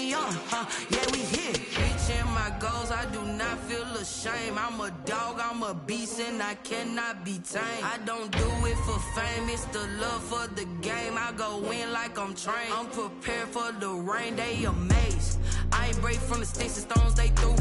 champion, yeah, we here. Reaching my goals, I do not feel ashamed. I'm a dog, I'm a beast, and I cannot be tamed. I don't do it for fame, it's the love for the game. I go in like I'm trained. I'm prepared for the rain, they amazed. I ain't break from the sticks and stones they threw.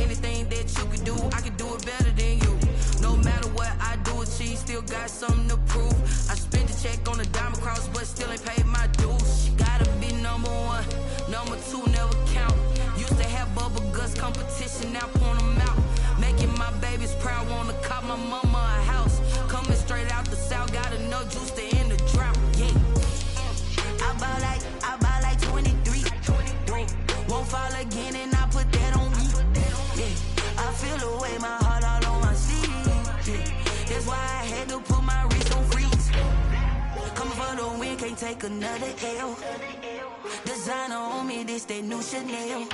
Anything that you can do, I can do it better than you. No matter what I do, achieve, still got something to prove. I spent a check on the diamond cross, but still ain't paid my dues. Gotta be number one, number two never count. Used to have bubble guts competition, now point them out. Making my babies proud, wanna cop my mama a house. Coming straight out the south, got enough juice to end the drought. Yeah, I buy like 23. Won't fall again, and I put that on me. Yeah, I feel the way, my heart all on my sleeve. Yeah, that's why I had to put my wrist on freeze. Coming for the win, can't take another L. Designer on me, this that new Chanel.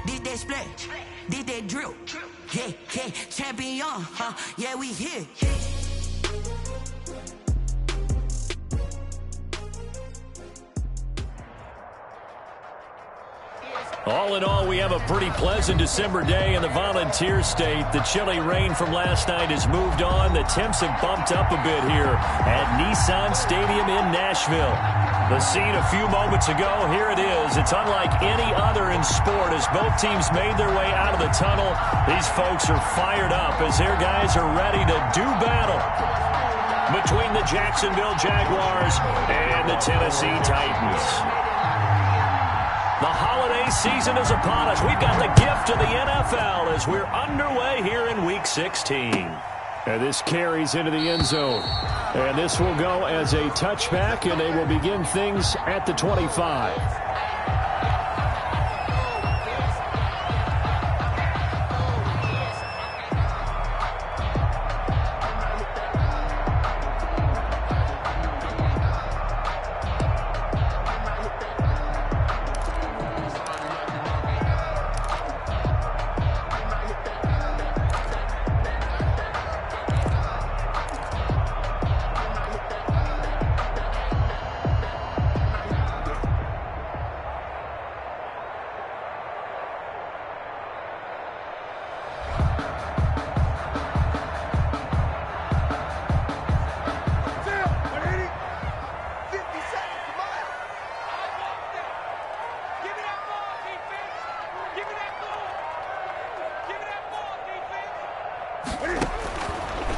This that splash, this that drill. Yeah, yeah, champion, yeah, we here. All in all, we have a pretty pleasant December day in the Volunteer State. The chilly rain from last night has moved on. The temps have bumped up a bit here at Nissan Stadium in Nashville. The scene a few moments ago, here it is. It's unlike any other in sport as both teams made their way out of the tunnel. These folks are fired up as their guys are ready to do battle between the Jacksonville Jaguars and the Tennessee Titans. The holiday season is upon us. We've got the gift of the NFL as we're underway here in Week 16. And this carries into the end zone. And this will go as a touchback, and they will begin things at the 25.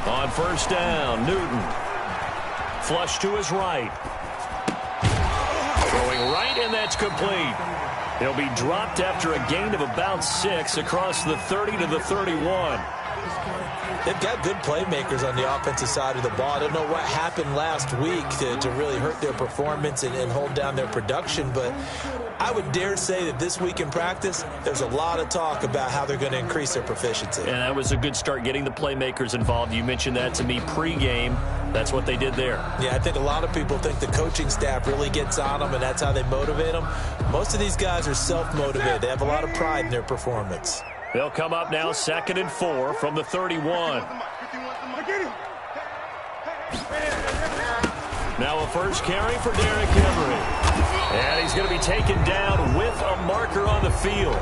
On first down, Newton. Flush to his right. Throwing right, and that's complete. He'll be dropped after a gain of about 6 across the 30 to the 31. They've got good playmakers on the offensive side of the ball. I don't know what happened last week to really hurt their performance and hold down their production, but I would dare say that this week in practice, there's a lot of talk about how they're going to increase their proficiency. And that was a good start, getting the playmakers involved. You mentioned that to me pregame. That's what they did there. Yeah, I think a lot of people think the coaching staff really gets on them, and that's how they motivate them. Most of these guys are self-motivated. They have a lot of pride in their performance. They'll come up now 2nd and 4 from the 31. Now a first carry for Derrick Henry. And he's going to be taken down with a marker on the field.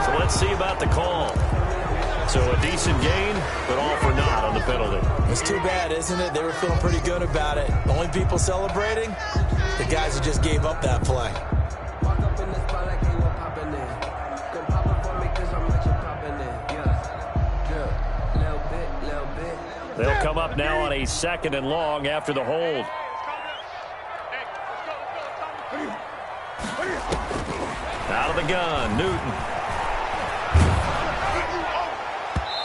So let's see about the call. So a decent gain, but all for naught on the penalty. It's too bad, isn't it? They were feeling pretty good about it. The only people celebrating, the guys who just gave up that play. They'll come up now on a 2nd and long after the hold. Out of the gun, Newton.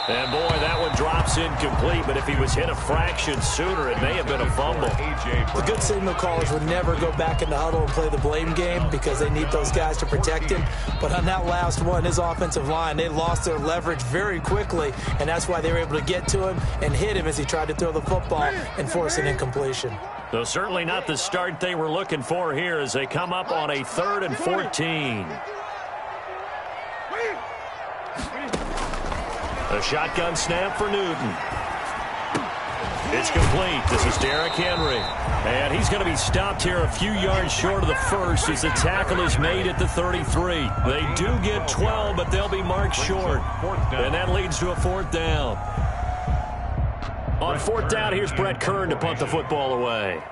And boy, that one drops incomplete, but if he was hit a fraction sooner, it may have been a fumble. The good signal callers would never go back in the huddle and play the blame game because they need those guys to protect him. But on that last one, his offensive line, they lost their leverage very quickly, and that's why they were able to get to him and hit him as he tried to throw the football and force an incompletion. So certainly not the start they were looking for here as they come up on a 3rd and 14. A shotgun snap for Newton. It's complete. This is Derrick Henry. And he's going to be stopped here a few yards short of the first as the tackle is made at the 33. They do get 12, but they'll be marked short. And that leads to a fourth down. On fourth down, here's Brett Kern to punt the football away.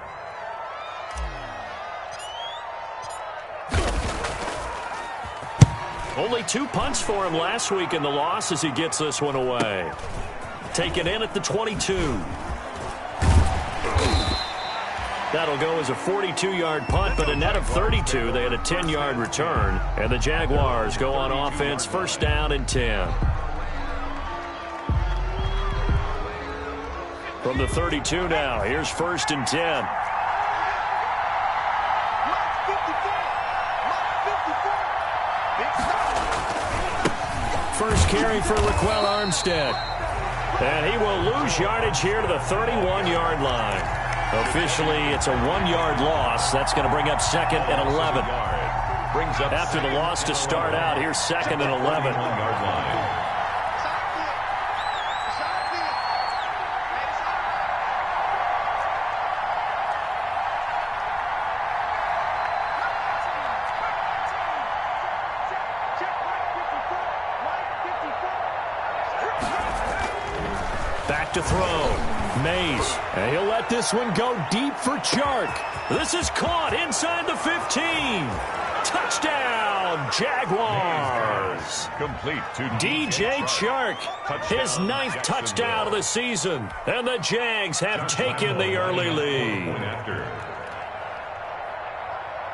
Only 2 punts for him last week in the loss as he gets this one away. Taken in at the 22. That'll go as a 42-yard punt, but a net of 32. They had a 10-yard return, and the Jaguars go on offense, first down and 10. From the 32 now, here's first and 10. First carry for Raquel Armstead. And he will lose yardage here to the 31-yard line. Officially, it's a 1-yard loss. That's going to bring up second and 11. After the loss to start out, here's second and 11. Back to throw. Mays. And he'll let this one go deep for Chark. This is caught inside the 15. Touchdown, Jaguars. Complete to DJ Chark, his 9th touchdown of the season. And the Jags have taken the early lead.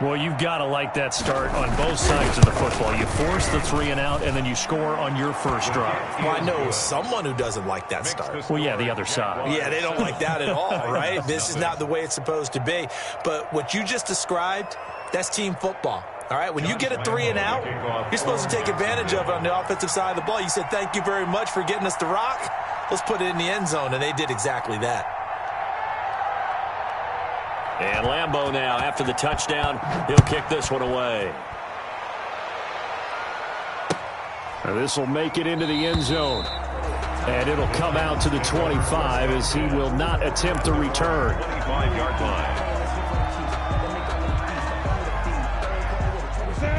Well, you've got to like that start on both sides of the football. You force the 3 and out, and then you score on your first drive. Well, I know someone who doesn't like that start. Well, yeah, the other side. Yeah, they don't like that at all, right? This is not the way it's supposed to be. But what you just described, that's team football. All right, when you get a 3 and out, you're supposed to take advantage of it on the offensive side of the ball. You said, thank you very much for getting us the rock. Let's put it in the end zone, and they did exactly that. And Lambeau now, after the touchdown, he'll kick this one away. This will make it into the end zone. And it'll come out to the 25 as he will not attempt to return. 25-yard line.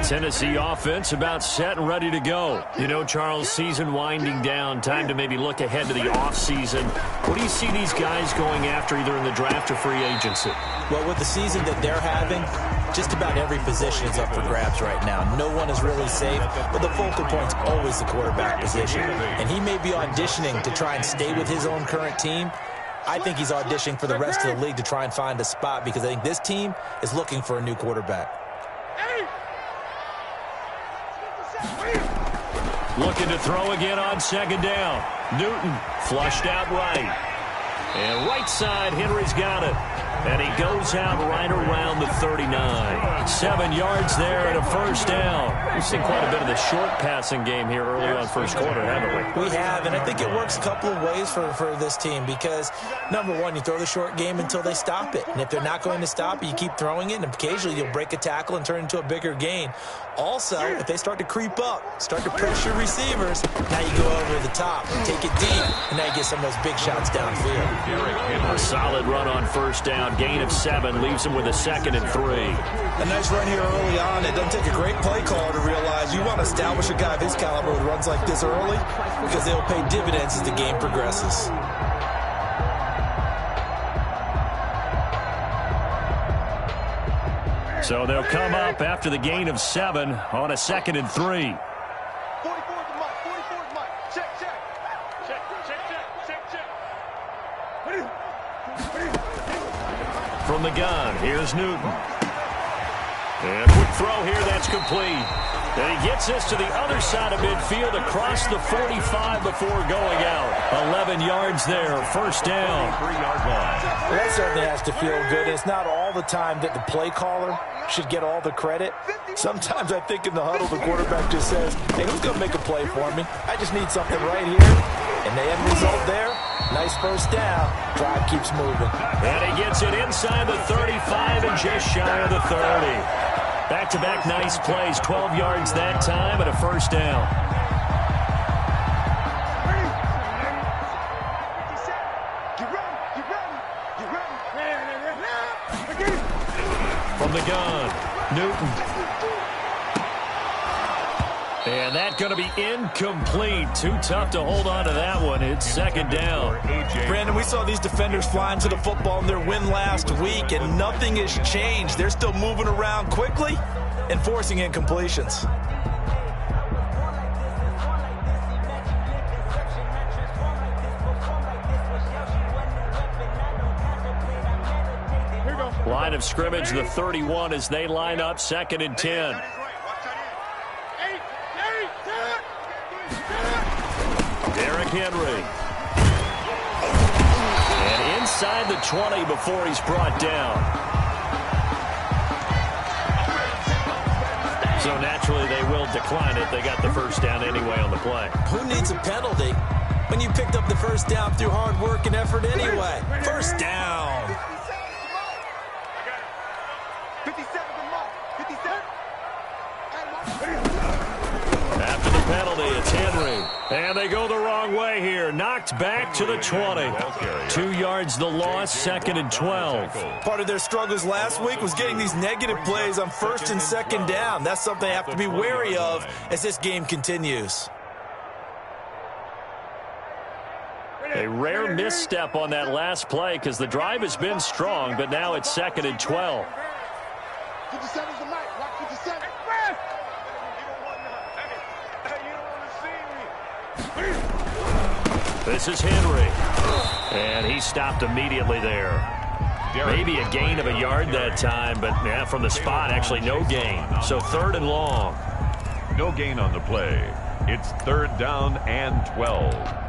Tennessee offense about set and ready to go. You know, Charles, season winding down, time to maybe look ahead to the offseason. What do you see these guys going after either in the draft or free agency? Well, with the season that they're having, just about every position is up for grabs right now. No one is really safe, but the focal point's always the quarterback position. And he may be auditioning to try and stay with his own current team. I think he's auditioning for the rest of the league to try and find a spot because I think this team is looking for a new quarterback. Looking to throw again on second down. Newton flushed out right. And right side, Henry's got it. And he goes out right around the 39. 7 yards there and a first down. We've seen quite a bit of the short passing game here early on first quarter, haven't we? We have, and I think it works a couple of ways for this team because, number one, you throw the short game until they stop it. And if they're not going to stop it, you keep throwing it, and occasionally you'll break a tackle and turn it into a bigger gain. Also, if they start to creep up, start to pressure receivers, now you go over the top, take it deep, and now you get some of those big shots downfield. A solid run on first down. Gain of 7 leaves him with a second and 3. A nice run here early on. It doesn't take a great play caller to realize you want to establish a guy of his caliber who runs like this early because they'll pay dividends as the game progresses. So they'll come up after the gain of 7 on a second and 3. From the gun, here's Newton. And quick throw here, that's complete. And he gets this to the other side of midfield across the 45 before going out. 11 yards there, first down. 3-yard line. Well, that certainly has to feel good. It's not all the time that the play caller should get all the credit. Sometimes I think in the huddle, the quarterback just says, hey, who's going to make a play for me? I just need something right here. And the end result there, nice first down. Drive keeps moving. And he gets it inside the 35 and just shy of the 30. Back-to-back nice plays, 12 yards that time and a first down. Get ready. the gun. Newton. And that's going to be incomplete. Too tough to hold on to that one. It's second down. Brandon, we saw these defenders flying to the football in their win last week, and nothing has changed. They're still moving around quickly and forcing incompletions. Line of scrimmage, the 31 as they line up, 2nd and 10. Derrick Henry. And inside the 20 before he's brought down. So naturally they will decline it. They got the first down anyway on the play. Who needs a penalty when you picked up the first down through hard work and effort anyway? First down. 57 to Mark. 57. After the penalty, it's Henry. And they go the wrong way here. Knocked back to the 20. 2 yards the loss, 2nd and 12. Part of their struggles last week was getting these negative plays on 1st and 2nd down. That's something they have to be wary of as this game continues. A rare misstep on that last play because the drive has been strong, but now it's 2nd and 12. 57 to Mike. Rock 57. This is Henry. And he stopped immediately there. Maybe a gain of a yard that time, but yeah, from the spot, actually no gain. So 3rd and long. No gain on the play. It's 3rd down and 12.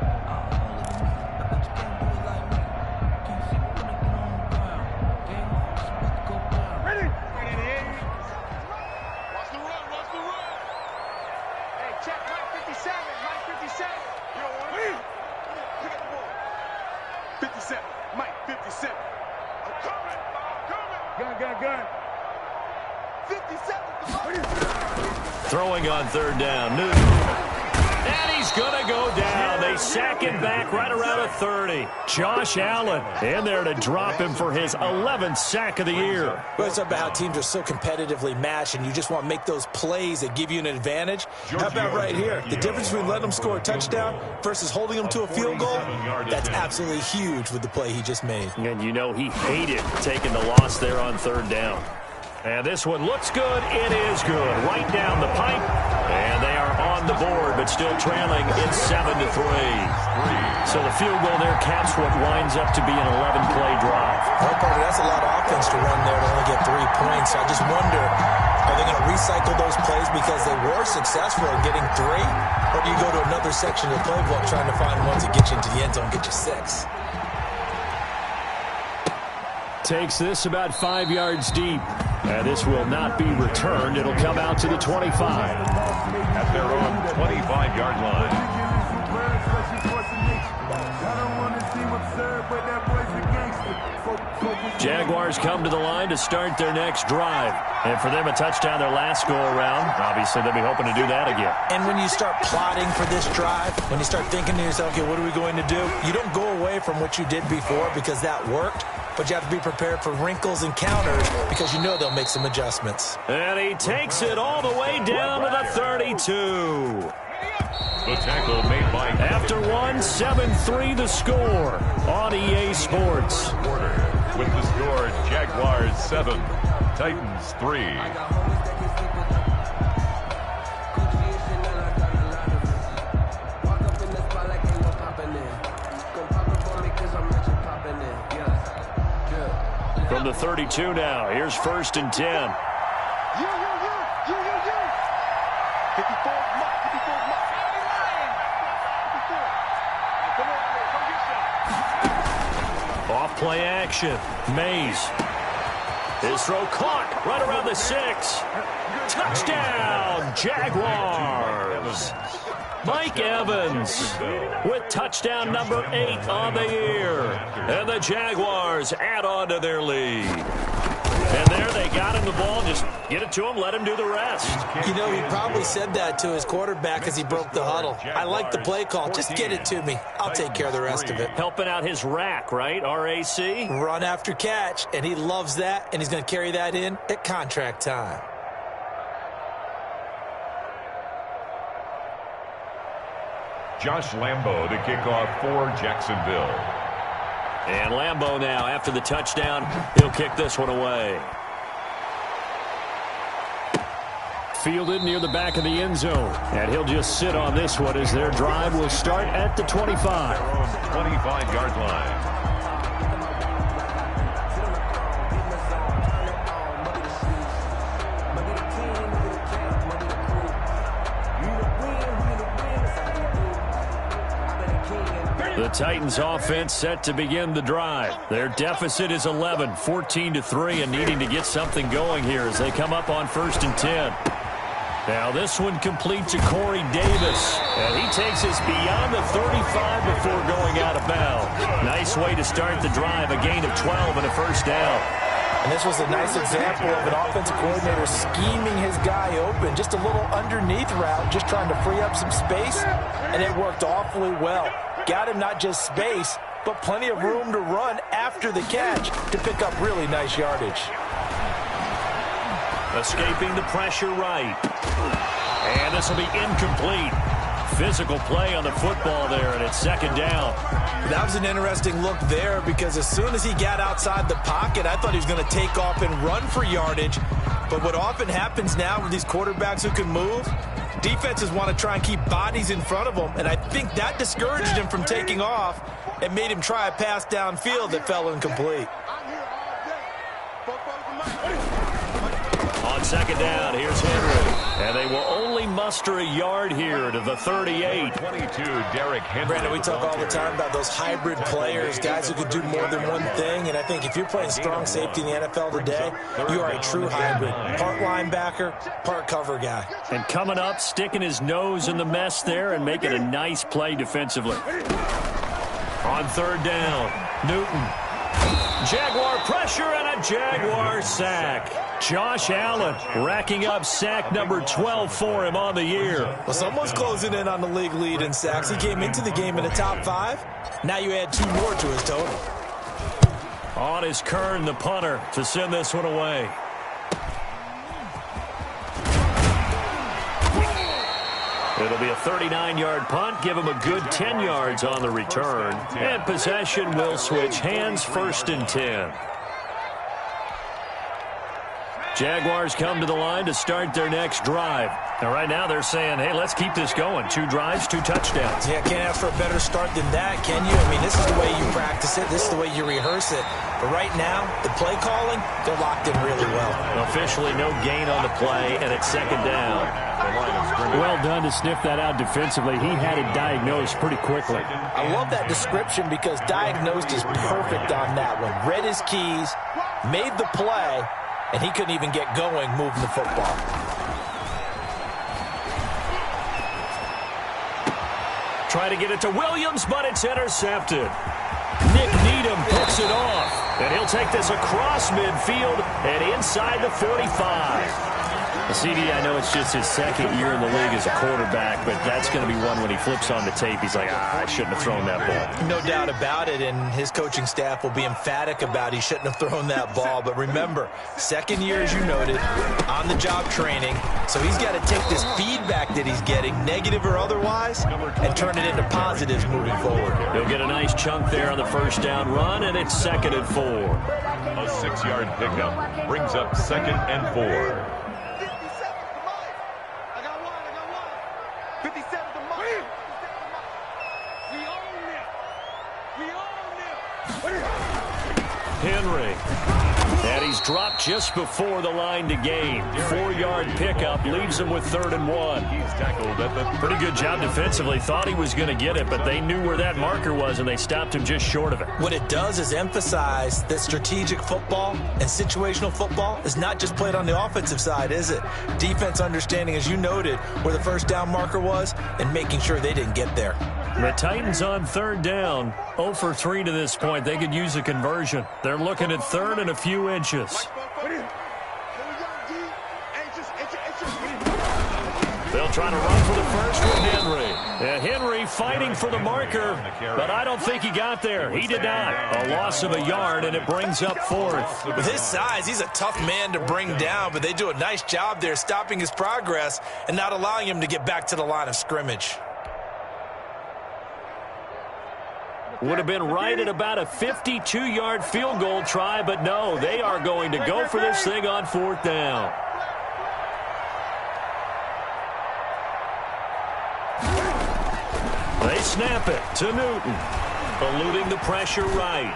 Throwing on 3rd down, Newton. And he's going to go down. They sack him back right around a 30. Josh Allen in there to drop him for his 11th sack of the year. Well, it's about how teams are so competitively matched, and you just want to make those plays that give you an advantage. How about right here? The difference between letting them score a touchdown versus holding them to a field goal, that's absolutely huge with the play he just made. And you know he hated taking the loss there on 3rd down. And this one looks good. It is good. Right down the pipe. And they are on the board, but still trailing. It's 7-3. So the field goal there caps what winds up to be an 11-play drive. Well, Parker, that's a lot of offense to run there to only get 3 points. So I just wonder, are they going to recycle those plays because they were successful in getting 3? Or do you go to another section of the playbook trying to find ones that get you into the end zone and get you 6? Takes this about 5 yards deep. And this will not be returned. It'll come out to the 25. At their own 25-yard line. Jaguars come to the line to start their next drive. And for them, a touchdown their last go-around. Obviously, they'll be hoping to do that again. And when you start plotting for this drive, when you start thinking to yourself, okay, what are we going to do? You don't go away from what you did before because that worked. But you have to be prepared for wrinkles and counters because you know they'll make some adjustments. And he takes it all the way down to the 32. The tackle made by... After one, 7-3 the score on EA Sports. With the score, Jaguars 7, Titans 3. From the 32 now, here's 1st and 10. You. 54 Mark. 54 Mark. Off play action. Mays. His throw caught right around the 6. Touchdown, Jaguars. Mike Evans with touchdown number 8 on the year. And the Jaguars add on to their lead. And there they got him the ball. Just get it to him, let him do the rest. You know, he probably said that to his quarterback as he broke the huddle. I like the play call. Just get it to me. I'll take care of the rest of it. Helping out his rack, right? RAC? Run after catch, and he loves that, and he's going to carry that in at contract time. Josh Lambo to kick off for Jacksonville. And Lambo now, after the touchdown, he'll kick this one away. Fielded near the back of the end zone. And he'll just sit on this one as their drive will start at the 25. 25-yard line. The Titans offense set to begin the drive. Their deficit is 11, 14-3, and needing to get something going here as they come up on 1st and 10. Now this one complete to Corey Davis, and he takes us beyond the 35 before going out of bounds. Nice way to start the drive, a gain of 12 and a first down. And this was a nice example of an offensive coordinator scheming his guy open. Just a little underneath route, just trying to free up some space, and it worked awfully well. Got him not just space, but plenty of room to run after the catch to pick up really nice yardage. Escaping the pressure right. And this will be incomplete. Physical play on the football there, and it's 2nd down. That was an interesting look there because as soon as he got outside the pocket, I thought he was going to take off and run for yardage. But what often happens now with these quarterbacks who can move, defenses want to try and keep bodies in front of them, and I think that discouraged him from taking off and made him try a pass downfield that fell incomplete. On 2nd down, here's Henry. And they will only muster a yard here to the 38. 22, Derrick Henry. Brandon, we talk all the time about those hybrid players, guys who can do more than one thing, and I think if you're playing strong safety in the NFL today, you are a true hybrid. Part linebacker, part cover guy. And coming up, sticking his nose in the mess there and making a nice play defensively. On 3rd down, Newton. Jaguar pressure and a Jaguar sack. Josh Allen racking up sack number 12 for him on the year. Well, someone's closing in on the league lead in sacks. He came into the game in the top 5. Now you add 2 more to his total. On is Kern, the punter, to send this one away. It'll be a 39-yard punt, give him a good 10 yards on the return. And possession will switch hands, 1st and 10. Jaguars come to the line to start their next drive. And right now they're saying, hey, let's keep this going. 2 drives, 2 touchdowns. Yeah, can't ask for a better start than that, can you? I mean, this is the way you practice it. This is the way you rehearse it. But right now, the play calling, they're locked in really well. Officially no gain on the play, and it's 2nd down. Well done to sniff that out defensively. He had it diagnosed pretty quickly. I love that description because diagnosed is perfect on that one. Read his keys, made the play, and he couldn't even get going moving the football. Try to get it to Williams, but it's intercepted. Nick Needham picks it off, and he'll take this across midfield and inside the 45. CD, I know it's just his 2nd year in the league as a quarterback, but that's going to be one when he flips on the tape. He's like, I shouldn't have thrown that ball. No doubt about it, and his coaching staff will be emphatic about he shouldn't have thrown that ball. But remember, 2nd year, as you noted, on-the-job training, so he's got to take this feedback that he's getting, negative or otherwise, and turn it into positives moving forward. He'll get a nice chunk there on the 1st down run, and it's 2nd and 4. A 6-yard pickup brings up 2nd and 4. Henry. And he's dropped just before the line to gain. 4-yard pickup leaves him with 3rd and 1. He's tackled at the pretty good job defensively. Thought he was going to get it, but they knew where that marker was, and they stopped him just short of it. What it does is emphasize that strategic football and situational football is not just played on the offensive side, is it? Defense understanding, as you noted, where the 1st down marker was and making sure they didn't get there. The Titans on 3rd down, 0 for 3 to this point. They could use a conversion. They're looking at 3rd and a few inches. They'll try to run for the first with Henry. Henry fighting for the marker, but I don't think he got there. He did not. A loss of a yard, and it brings up fourth. With his size, he's a tough man to bring down, but they do a nice job there stopping his progress and not allowing him to get back to the line of scrimmage. Would have been right at about a 52-yard field goal try, but no, they are going to go for this thing on fourth down. They snap it to Newton, eluding the pressure right.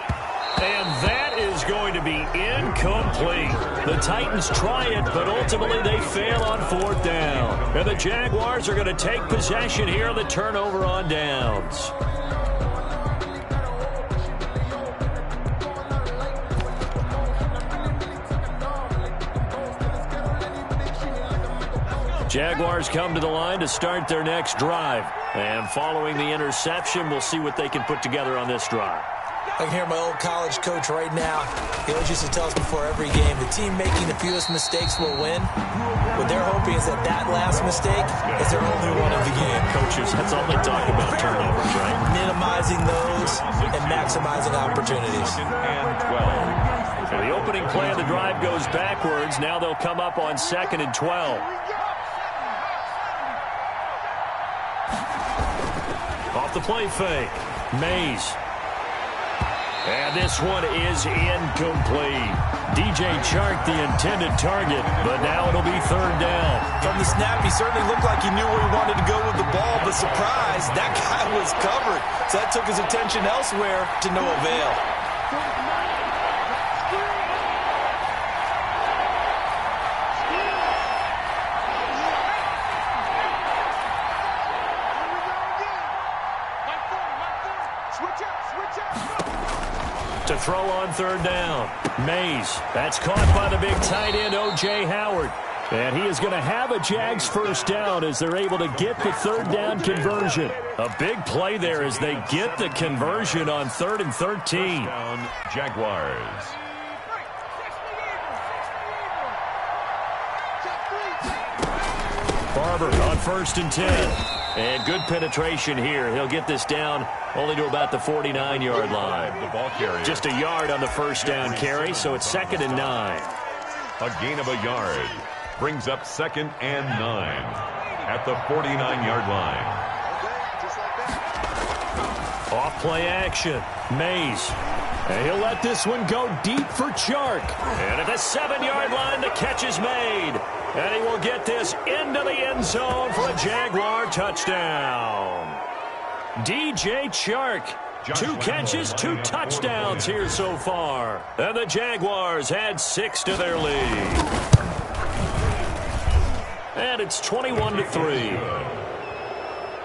And that is going to be incomplete. The Titans try it, but ultimately they fail on fourth down. And the Jaguars are going to take possession here on the turnover on downs. Jaguars come to the line to start their next drive. And following the interception, we'll see what they can put together on this drive. I can hear my old college coach right now. He always used to tell us before every game, the team making the fewest mistakes will win. What they're hoping is that that last mistake is their only one of the game. Coaches, that's all they talk about, turnovers, right? Minimizing those and maximizing opportunities. So the opening play of the drive goes backwards. Now they'll come up on 2nd and 12. Off the play fake, Mays. And this one is incomplete. DJ Chark, the intended target, but now it'll be third down. From the snap, he certainly looked like he knew where he wanted to go with the ball, but surprise, that guy was covered. So that took his attention elsewhere to no avail. To throw on third down, Mays. That's caught by the big tight end, O.J. Howard. And he is going to have a Jags first down as they're able to get the third down conversion. A big play there as they get the conversion on 3rd and 13. Down, Jaguars. Barber on 1st and 10. And good penetration here. He'll get this down only to about the 49-yard line. The ball carrier. Just a yard on the first down carry, so it's 2nd and 9. A gain of a yard brings up 2nd and 9 at the 49-yard line. Off play action, Mays. And he'll let this one go deep for Chark. And at the 7-yard line, the catch is made. And he will get this into the end zone for a Jaguar touchdown. DJ Chark, 2 catches, 2 touchdowns here so far. And the Jaguars add 6 to their lead. And it's 21-3.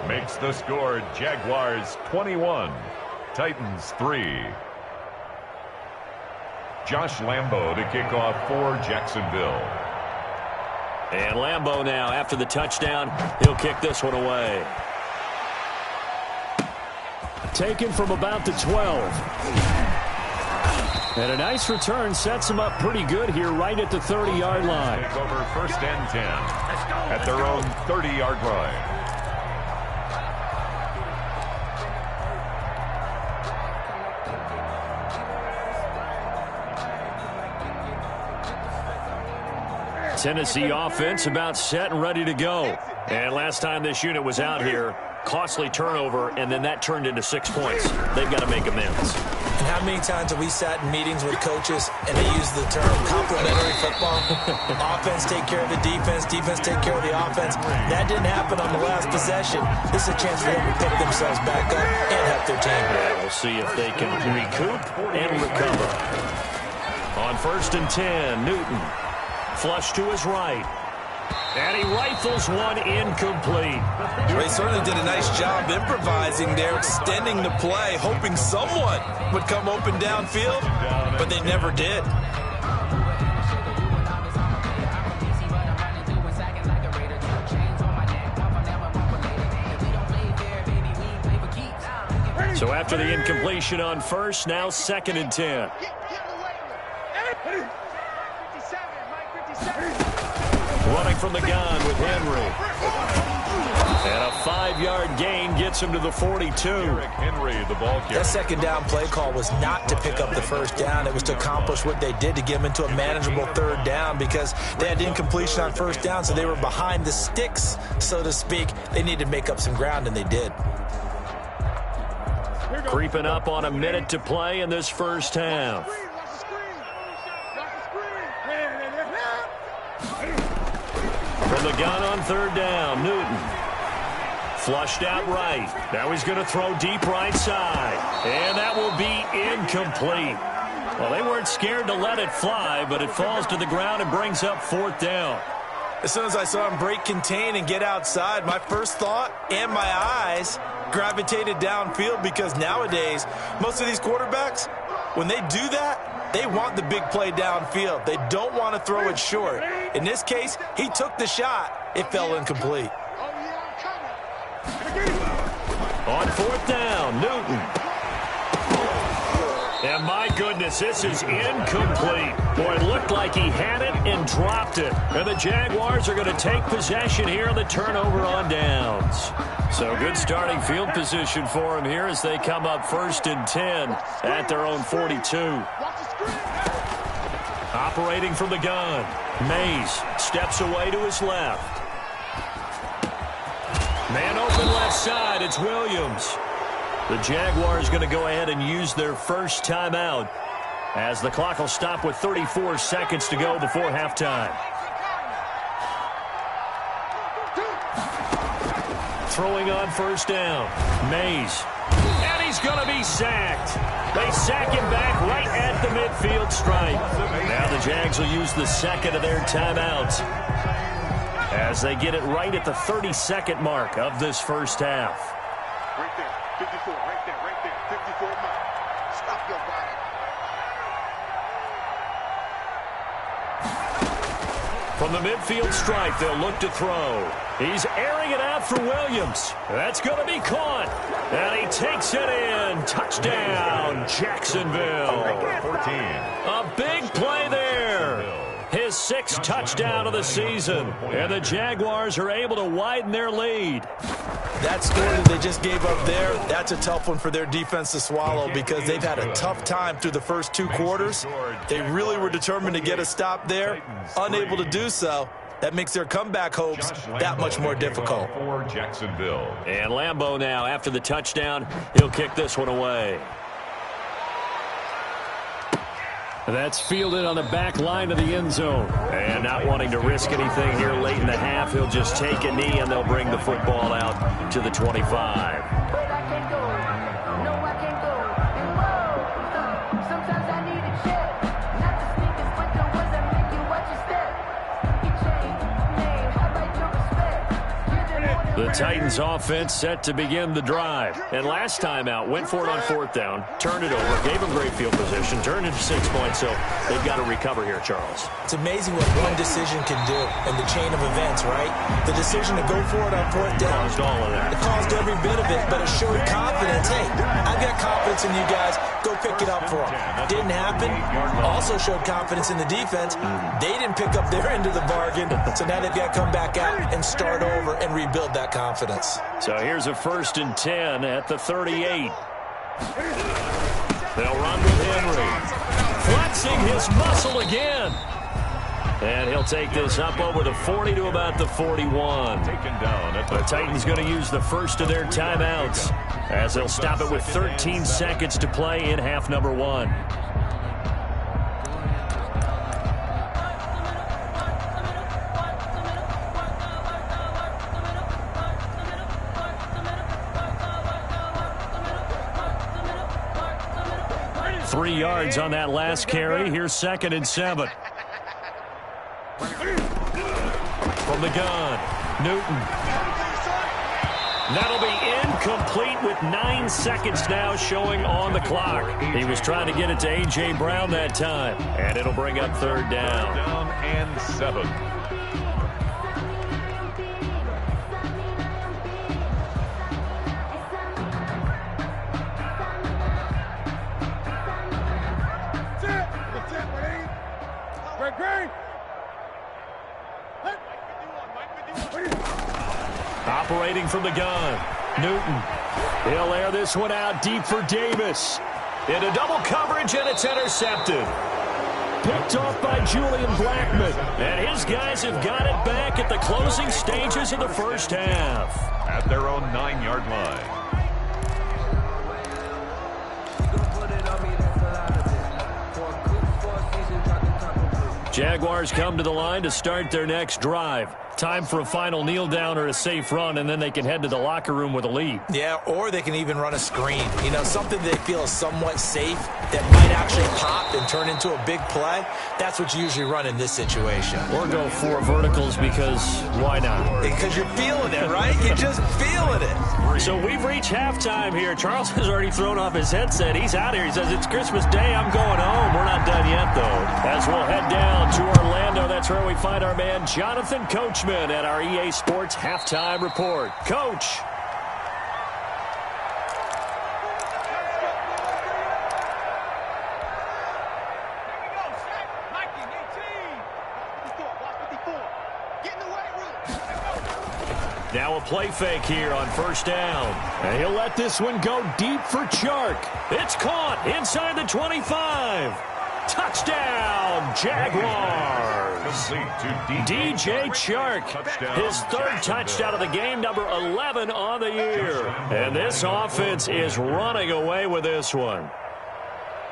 Makes the score Jaguars 21, Titans 3. Josh Lambo to kick off for Jacksonville. And Lambo now, after the touchdown, he'll kick this one away. Taken from about the 12. And a nice return sets them up pretty good here right at the 30-yard line. Take over 1st and 10 at their own 30-yard line. Tennessee offense about set and ready to go. And last time this unit was out here, costly turnover, and then that turned into 6 points. They've got to make amends. And how many times have we sat in meetings with coaches and they use the term complementary football? Offense take care of the defense, defense take care of the offense. That didn't happen on the last possession. This is a chance for them to pick themselves back up and help their team. Yeah, we'll see if they can recoup and recover. On 1st and 10, Newton. Flush to his right. And he rifles one incomplete. They certainly did a nice job improvising there, extending the play, hoping someone would come open downfield, but they never did. So after the incompletion on 1st, now 2nd and 10. Running from the gun with Henry. And a 5-yard gain gets him to the 42. Henry, the ball carrier. That second down play call was not to pick up the first down. It was to accomplish what they did to get them into a manageable third down because they had incompletion on first down, so they were behind the sticks, so to speak. They needed to make up some ground, and they did. Creeping up on a minute to play in this first half. From the gun on third down, Newton. Flushed out right. Now he's going to throw deep right side. And that will be incomplete. Well, they weren't scared to let it fly, but it falls to the ground and brings up fourth down. As soon as I saw him break contain and get outside, my first thought and my eyes gravitated downfield because nowadays, most of these quarterbacks, when they do that, they want the big play downfield. They don't want to throw it short. In this case, he took the shot. It fell incomplete. On fourth down, Newton. And my goodness, this is incomplete. Boy, it looked like he had it and dropped it. And the Jaguars are going to take possession here on the turnover on downs. So good starting field position for him here as they come up 1st and 10 at their own 42. Operating from the gun, Mays steps away to his left. Man open left side, it's Williams. The Jaguars going to go ahead and use their first timeout as the clock will stop with 34 seconds to go before halftime. Throwing on first down, Mays. And he's going to be sacked. They sack him back right at the midfield stripe. Now the Jags will use the second of their timeouts as they get it right at the 32nd mark of this first half. Right there, 54, right there, 54 miles. Stop your body. From the midfield stripe, they'll look to throw. He's airing it out for Williams. That's going to be caught. And he takes it in. Touchdown, Jacksonville. 14. A big play there. His 6th touchdown of the season. And the Jaguars are able to widen their lead. That score that they just gave up there, that's a tough one for their defense to swallow because they've had a tough time through the first 2 quarters. They really were determined to get a stop there, unable to do so. That makes their comeback hopes that much more difficult. For Jacksonville. And Lambeau now, after the touchdown, he'll kick this one away. That's fielded on the back line of the end zone. And not wanting to risk anything here late in the half, he'll just take a knee and they'll bring the football out to the 25. The Titans offense set to begin the drive. And last time out, went for it on fourth down, turned it over, gave them great field position, turned it to 6 points, so they've got to recover here, Charles. It's amazing what one decision can do in the chain of events, right? The decision to go for it on fourth down. Caused all of that. It caused every bit of it, but it showed confidence. Hey, I've got confidence in you guys. Go pick it up for them. Didn't happen. Also showed confidence in the defense. They didn't pick up their end of the bargain, so now they've got to come back out and start over and rebuild that confidence. So here's a 1st and 10 at the 38. They'll run with Henry. Flexing his muscle again. And he'll take this up over the 40 to about the 41. Taken down at the Titans going to use the first of their timeouts as they'll stop it with 13 seconds to play in half number 1. Three yards on that last carry. Here's 2nd and 7. From the gun, Newton. That'll be incomplete with 9 seconds now showing on the clock. He was trying to get it to A.J. Brown that time, and it'll bring up 3rd down. Down and 7. Operating from the gun, Newton. He'll air this one out deep for Davis. Into double coverage, and it's intercepted. Picked off by Julian Blackman. And his guys have got it back at the closing stages of the first half. At their own 9-yard line. Jaguars come to the line to start their next drive. Time for a final kneel down or a safe run, and then they can head to the locker room with a lead. Yeah, or they can even run a screen. You know, something they feel is somewhat safe that might actually pop and turn into a big play. That's what you usually run in this situation. Or go 4 verticals because why not? Because you're feeling it, right? You're just feeling it. So we've reached halftime here. Charles has already thrown off his headset. He's out here. He says, it's Christmas Day. I'm going home. We're not done yet, though. As we'll head down to Orlando, that's where we find our man Jonathan Coachman at our EA Sports Halftime Report. Coach. Now a play fake here on first down. And he'll let this one go deep for Chark. It's caught inside the 25. Touchdown, Jaguars. DJ Chark, his 3rd touchdown of the game, number 11 on the year. And this offense is running away with this one.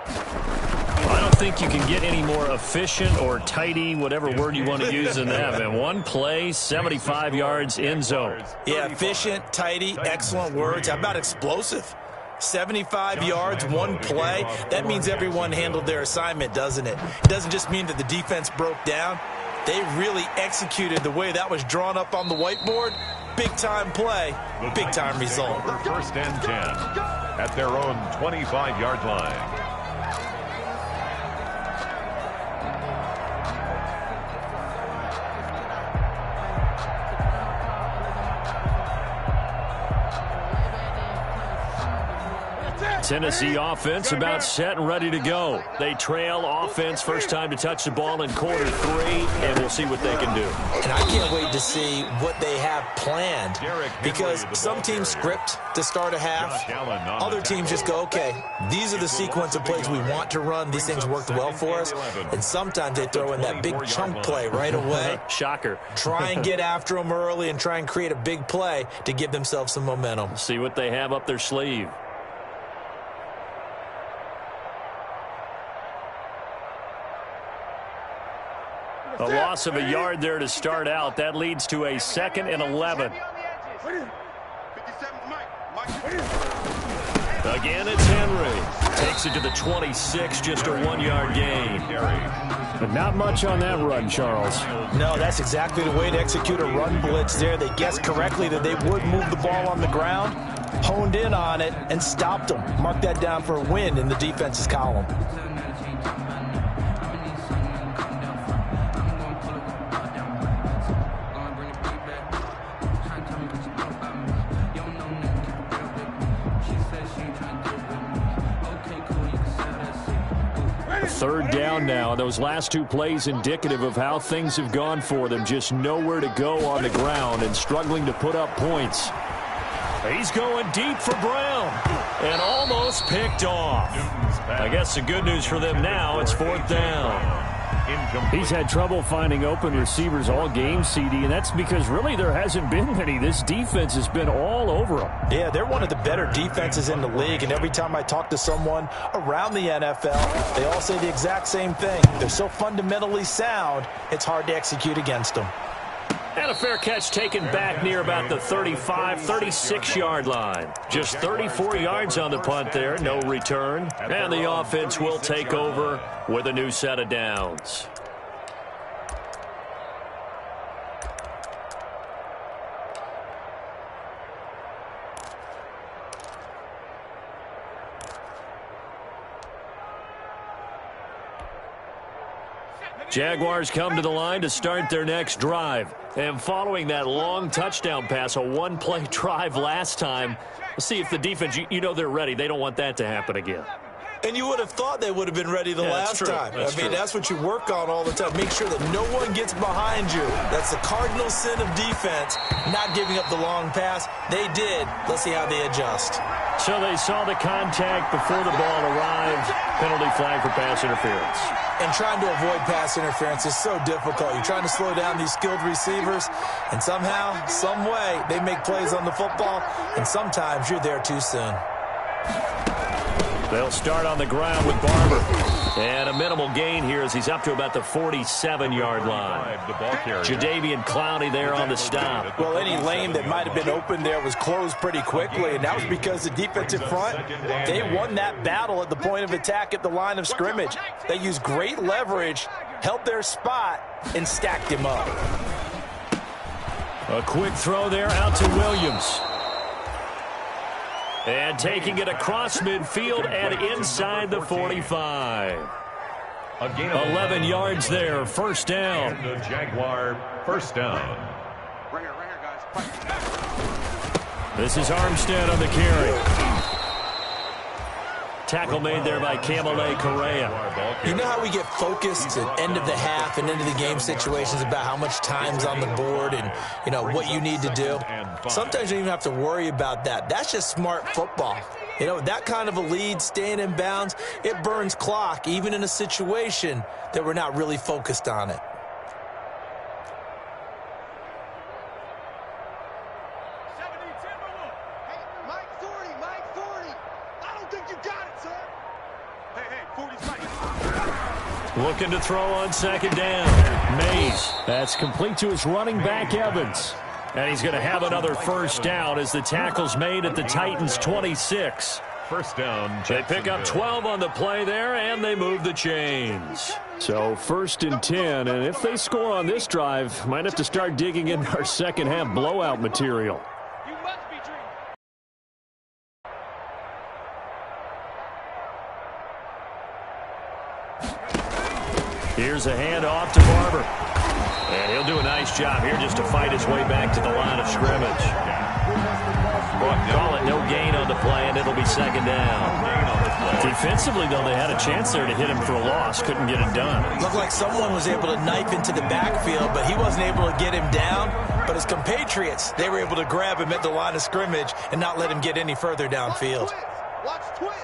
I don't think you can get any more efficient or tidy, whatever word you want to use in that. And one play, 75 yards, end zone. Yeah, efficient, tidy, excellent words. How about explosive? 75 yards, one play. That means everyone handled their assignment, doesn't it? It doesn't just mean that the defense broke down. They really executed the way that was drawn up on the whiteboard. Big-time play, big-time result. First and 10 at their own 25-yard line. Tennessee offense about set and ready to go. They trail offense first time to touch the ball in quarter 3, and we'll see what they can do. And I can't wait to see what they have planned, because some teams script to start a half. Other teams just go, okay, these are the sequence of plays we want to run. These things worked well for us. And sometimes they throw in that big chunk play right away. Shocker. Try and get after them early and try and create a big play to give themselves some momentum. See what they have up their sleeve. A loss of a yard there to start out. That leads to a 2nd and 11. Again, it's Henry. Takes it to the 26, just a 1-yard gain. But not much on that run, Charles. No, that's exactly the way to execute a run blitz there. They guessed correctly that they would move the ball on the ground, honed in on it, and stopped them. Mark that down for a win in the defense's column. Third down now. Those last 2 plays indicative of how things have gone for them. Just nowhere to go on the ground and struggling to put up points. He's going deep for Brown and almost picked off. I guess the good news for them now, it's 4th down. He's had trouble finding open receivers all game, CD, and that's because really there hasn't been many. This defense has been all over them. Yeah, they're one of the better defenses in the league, and every time I talk to someone around the NFL, they all say the exact same thing. They're so fundamentally sound, it's hard to execute against them. And a fair catch taken back near about the 35, 36-yard line. Just 34 yards on the punt there, no return. And the offense will take over with a new set of downs. Jaguars come to the line to start their next drive. And following that long touchdown pass, a 1-play drive last time, let's see if the defense, you know they're ready. They don't want that to happen again. And you would have thought they would have been ready the last time. I mean, that's what you work on all the time. Make sure that no one gets behind you. That's the cardinal sin of defense, not giving up the long pass. They did. Let's see how they adjust. So they saw the contact before the ball arrived. Penalty flag for pass interference. And trying to avoid pass interference is so difficult. You're trying to slow down these skilled receivers, and somehow, some way, they make plays on the football, and sometimes you're there too soon. They'll start on the ground with Barber. And a minimal gain here as he's up to about the 47-yard line. Jadeveon Clowney there on the stop. Well, any lane that might have been open there was closed pretty quickly, and that was because the defensive front, they won that battle at the point of attack at the line of scrimmage. They used great leverage, held their spot, and stacked him up. A quick throw there out to Williams. And taking it across midfield and inside the 45. 11 yards there, first down. The Jaguar first down. Right here, guys. This is Armstead on the carry. Tackle made there by Kamale Correa. You know how we get focused at end of the half and into the game situations about how much time's on the board and, you know, what you need to do? Sometimes you don't even have to worry about that. That's just smart football. You know, that kind of a lead, staying in bounds, it burns clock, even in a situation that we're not really focused on it. Looking to throw on second down. Mays. That's complete to his running back, Evans. And he's going to have another first down as the tackle's made at the Titans' 26. First down. They pick up 12 on the play there, and they move the chains. So first and 10, and if they score on this drive, might have to start digging in our second half blowout material. Here's a handoff to Barber. And he'll do a nice job here just to fight his way back to the line of scrimmage. Call it no gain on the play, and it'll be second down. Defensively, though, they had a chance there to hit him for a loss. Couldn't get it done. Looked like someone was able to knife into the backfield, but he wasn't able to get him down. But his compatriots, they were able to grab him at the line of scrimmage and not let him get any further downfield. Watch twins.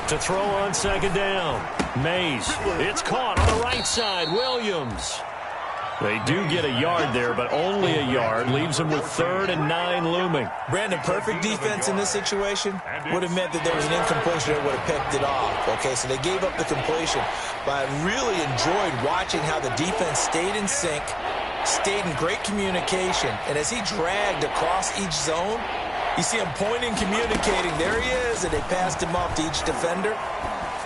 To throw on second down. Mays. It's caught on the right side. Williams. They do get a yard there, but only a yard. Leaves them with 3rd and 9 looming. Brandon, perfect defense in this situation would have meant that there was an incompletion that would have picked it off. Okay, so they gave up the completion. But I really enjoyed watching how the defense stayed in sync, stayed in great communication. And as he dragged across each zone, you see him pointing, communicating. There he is, and they passed him off to each defender.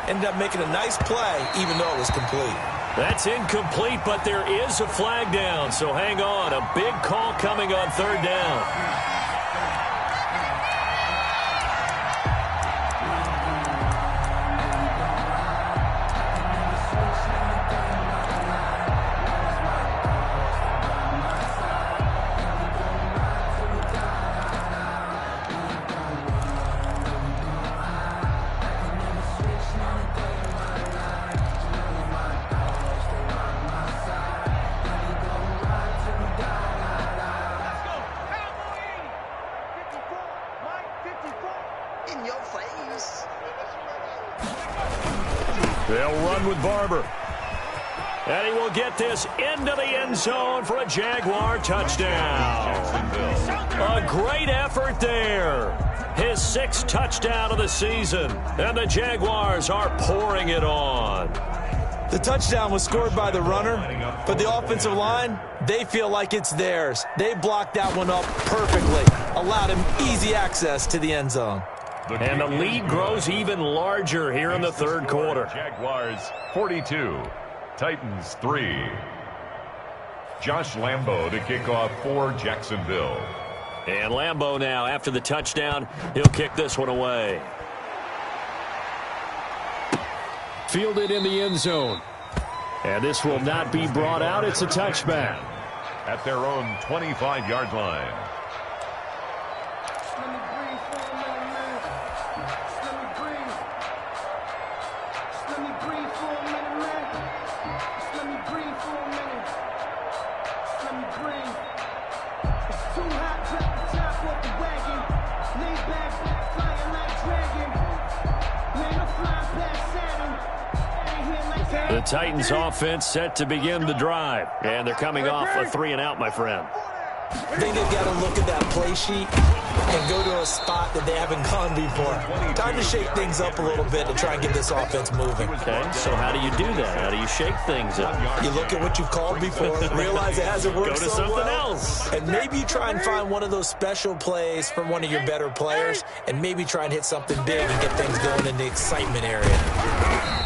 Ended up making a nice play, even though it was complete. That's incomplete, but there is a flag down, so hang on. A big call coming on 3rd down. They'll run with Barber. And he will get this into the end zone for a Jaguar touchdown. A great effort there. His 6th touchdown of the season. And the Jaguars are pouring it on. The touchdown was scored by the runner, but the offensive line, they feel like it's theirs. They blocked that one up perfectly. Allowed him easy access to the end zone. And the lead grows even larger here in the 3rd quarter. Jaguars 42, Titans 3. Josh Lambo to kick off for Jacksonville. And Lambo now, after the touchdown, he'll kick this one away. Fielded in the end zone. And this will not be brought out. It's a touchback. At their own 25-yard line. The Titans offense set to begin the drive. And they're coming off a 3-and-out, my friend. I think they've got to look at that play sheet and go to a spot that they haven't gone before. Time to shake things up a little bit to try and get this offense moving. Okay, so how do you do that? How do you shake things up? You look at what you've called before, realize it hasn't worked so well. Go to something else. And maybe you try and find one of those special plays from one of your better players, and maybe try and hit something big and get things going in the excitement area.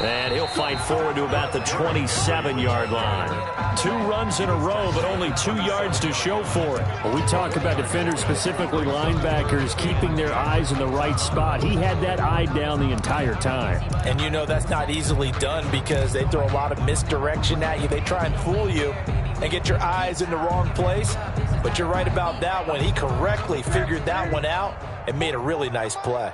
And he'll fight forward to about the 27-yard line. 2 runs in a row, but only 2 yards to show for it. When we talk about defenders, specifically linebackers, keeping their eyes in the right spot, he had that eye down the entire time. And you know that's not easily done because they throw a lot of misdirection at you. They try and fool you and get your eyes in the wrong place. But you're right about that one. He correctly figured that one out and made a really nice play.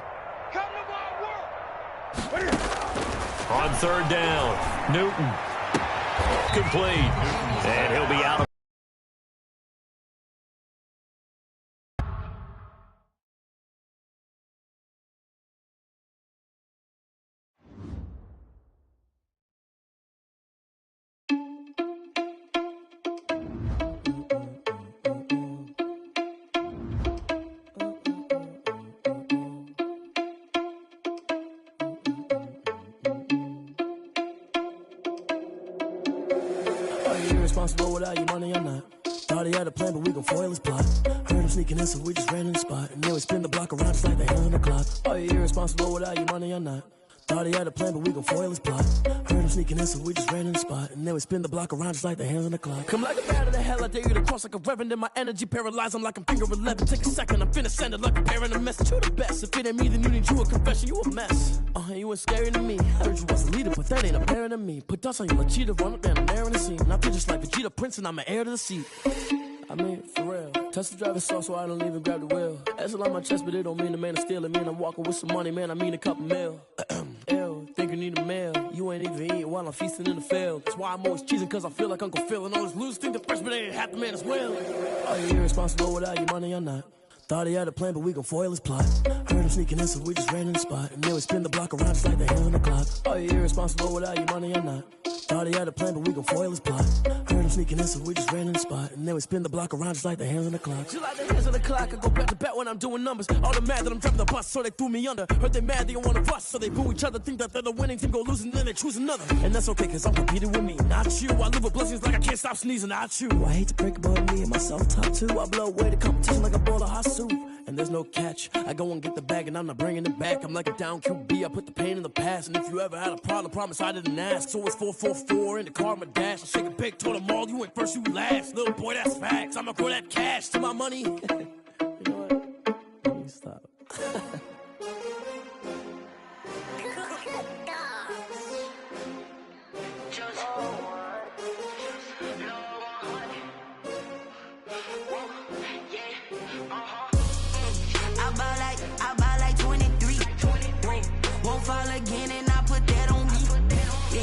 On 3rd down, Newton. Complete. And he'll be out of responsible without your money or not. Thought he had a plan, but we gon' foil his plot. Heard him sneaking in, so we just ran in the spot. And then we spin the block around just like the hands on the clock. Are you irresponsible without your money or not? Thought he had a plan, but we gon' foil his plot. Heard him sneaking in, so we just ran in the spot. And then we spin the block around just like the hands on the clock. Come like a bat of the hell, I dare you to cross like a reverend. In my energy paralyzed, I'm like I'm finger 11. Take a second, I'm finna send it like a parent a message. You the best, if it ain't me, then you need you a confession. You a mess, you ain't scary to me. Heard you was a leader, but that ain't apparent to me. Put dust on you like cheetah, run up down there in the scene. And I feel just like Vegeta Prince, and I'm an heir to the seat. I mean, for real. Touch the driver's soft, so I don't even grab the wheel. That's on my chest, but it don't mean the man is stealing. Mean I'm walking with some money, man, I mean a couple mil. Ew, think you need a meal. You ain't even eating while I'm feasting in the field. That's why I'm always cheesing, cause I feel like Uncle Phil. And all this lose think the freshman ain't half the man as well. Are you irresponsible without your money or not? Thought he had a plan, but we gon' foil his plot. Heard him sneaking in, so we just ran in the spot. And then we spin the block around just like the hands on the clock. Are you irresponsible without your money or not? Thought he had a plan, but we gon' foil his plot. Heard him sneaking in, so we just ran in the spot. And then we spin the block around just like the hands on the clock. Just like the hands on the clock, I go back to back when I'm doing numbers. All the mad that I'm driving the bus, so they threw me under. Heard they mad, they don't wanna rush, so they boo each other. Think that they're the winning team, go losing, then they choose another. And that's okay, cause I'm competing with me, not you. I live with blessings like I can't stop sneezing, not you. I hate to break about me and my self-talk too. I blow away the competition like a bowl of hot soup. And there's no catch. I go and get the bag and I'm not bringing it back. I'm like a down QB. I put the pain in the past. And if you ever had a problem, promise I didn't ask. So it's 4-4-4 in the car, my dash. I shake a big, told them all, you went first, you last. Little boy, that's facts. I'ma grow that cash to my money. You know what? Let me stop. Fall again and I put that on me. Yeah,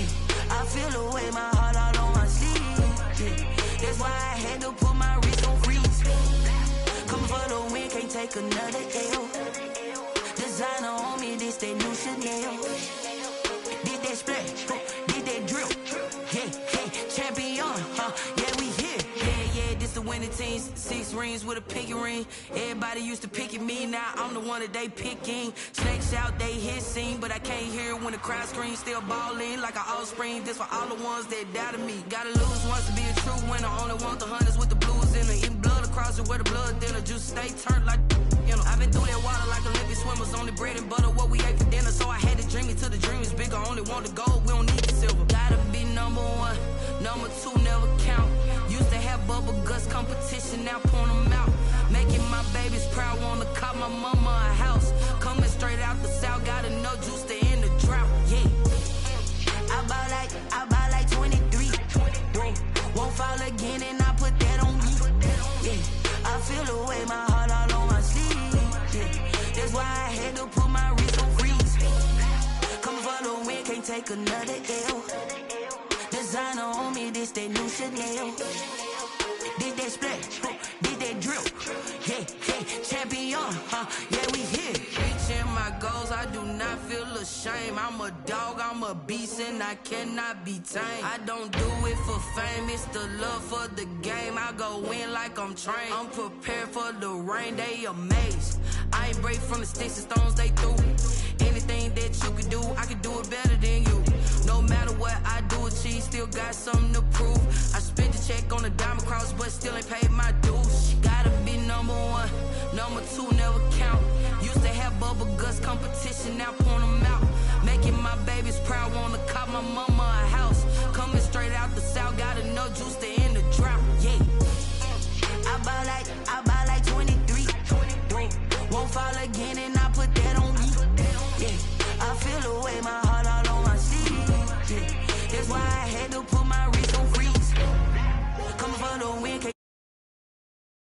I feel the way my heart all on my sleeve. Yeah, that's why I had to put my wrist on freeze. Come for the win, can't take another L. Designer on me, this that new Chanel. Did that splash, did that drill. Yeah, champion, yeah, we here. Yeah, this the winning team. 6 rings with a pinky ring. Everybody used to pick at me, now I'm the one that they picking. Snakes out, they hit scene, but I can't hear it when the crowd screams. Still ballin' like an offspring. This for all the ones that doubted me. Gotta lose once to be a true winner. Only want the hunters with the blues in it. Eating blood across it where the blood thinner. Juice stay turned like, you know. I've been through that water like Olympic swimmers. Only bread and butter, what we ate for dinner. So I had to dream it till the dream is bigger. Only want the gold, we don't need the silver. Gotta be number 1, number 2 never count. Used to have bubble guts competition, now point them out. Making my babies proud, wanna cop my mama a house. Coming straight out the south, gotta know juice to end the drought. Yeah, I buy like 23. Won't fall again and I put that on me. Yeah, I feel the way my heart all on my sleeve. Yeah, that's why I had to put my wrist on freeze. Come for the win, can't take another L. Designer on me, this that new Chanel. Did that splash, did that drill. Yeah, champion, yeah, we here. Reaching my goals, I do not feel ashamed. shame. I'm a dog, I'm a beast, and I cannot be tamed. I don't do it for fame, it's the love for the game. I go in like I'm trained. I'm prepared for the rain, they amazed. I ain't break from the sticks and stones they threw. Anything that you can do, I can do it better than you. No matter what I do, achieve, still got something to prove. I spent the check on the diamond cross, but still ain't paid my dues. Gotta be number one, number two never count. Used to have bubble guts competition, now point them out. Making my babies proud, wanna cop my mama a house. Coming straight out the south, got enough juice to end the drought. Yeah, I buy like 23. Won't fall again and